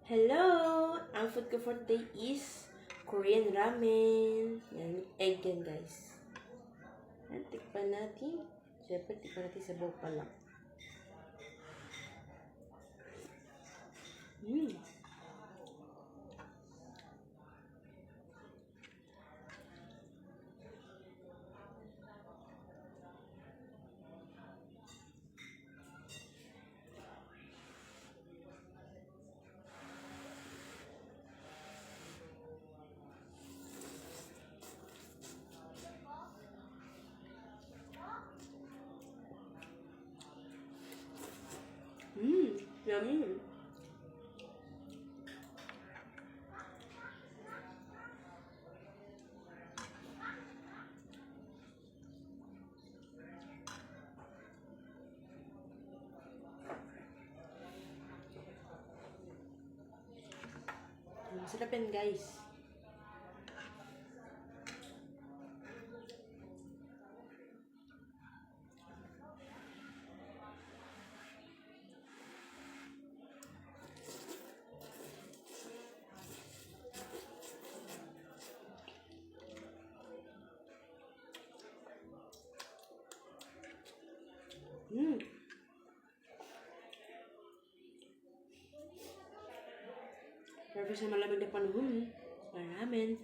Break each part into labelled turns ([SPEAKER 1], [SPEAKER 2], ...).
[SPEAKER 1] Hello! Ang food ko for today is Korean ramen. Yan, egg yan guys. Yan, tikpan natin. Siyempre, tikpan natin sa buhok pa lang. Yummy. Masarap yan guys. Pero sa malamig na panahon, ramen.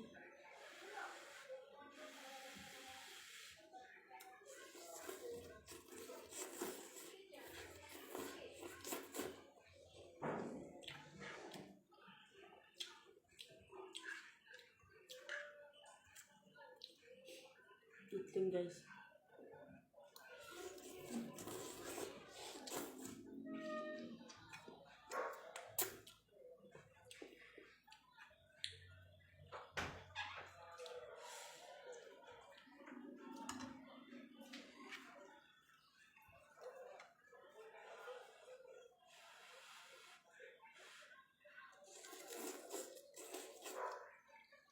[SPEAKER 1] Itim guys.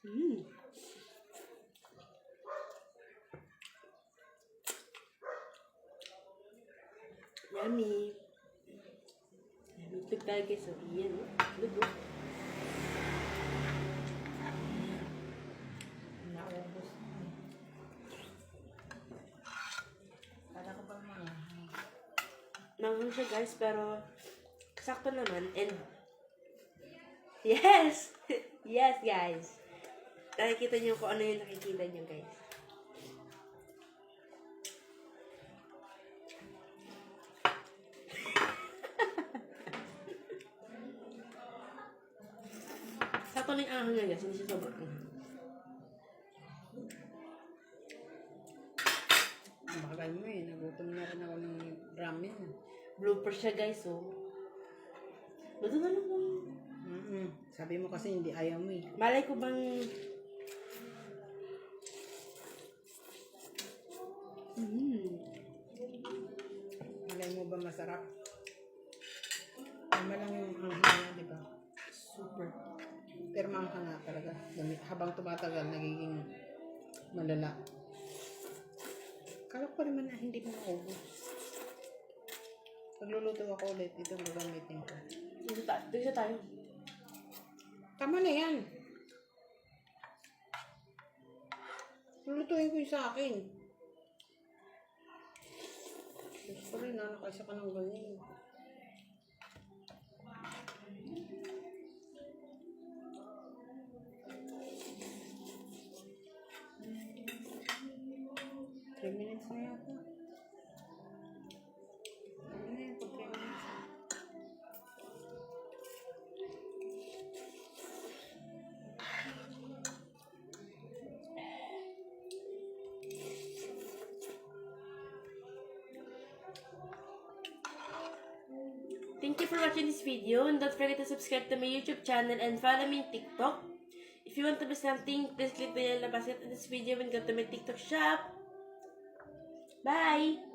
[SPEAKER 1] Yummy. Yummy ito tayo guys. So, yan. Lugo.
[SPEAKER 2] Naubos. Kala ko bang mga
[SPEAKER 1] Manghang siya guys, pero sakto naman. And yes! Yes guys. Nakikita niyo kung ano yung nakikita niyo guys. Sakto na yung ahang niya guys. Hindi siya sobrang ahang.
[SPEAKER 2] bakal mo eh. Nagutom na rin ako ng ramen.
[SPEAKER 1] Blooper siya guys, oh. Luto na lang mo.
[SPEAKER 2] Sabi mo kasi hindi ayaw mo eh.
[SPEAKER 1] Malay ko bang...
[SPEAKER 2] Malay mo ba masarap? Tama lang yung anghang niya, di ba?
[SPEAKER 1] Super.
[SPEAKER 2] Pero maanghang nga talaga. Habang tumatagal, nagiging malala. Kala ko naman na hindi mo naubos. Pagluluto ako ulit, itong gagamitin ko.
[SPEAKER 1] Dito tayo.
[SPEAKER 2] Tama na yan. Lulutuin ko yung sa akin. Gusto rin na, nakaisa ka ng ganyan. Three minutes na yata. Ano na yan, pag 3 minutes.
[SPEAKER 1] Thank you for watching this video, and don't forget to subscribe to my YouTube channel and follow me on TikTok. If you want to buy something, please click the yellow basket in this video and go to my TikTok shop. Bye!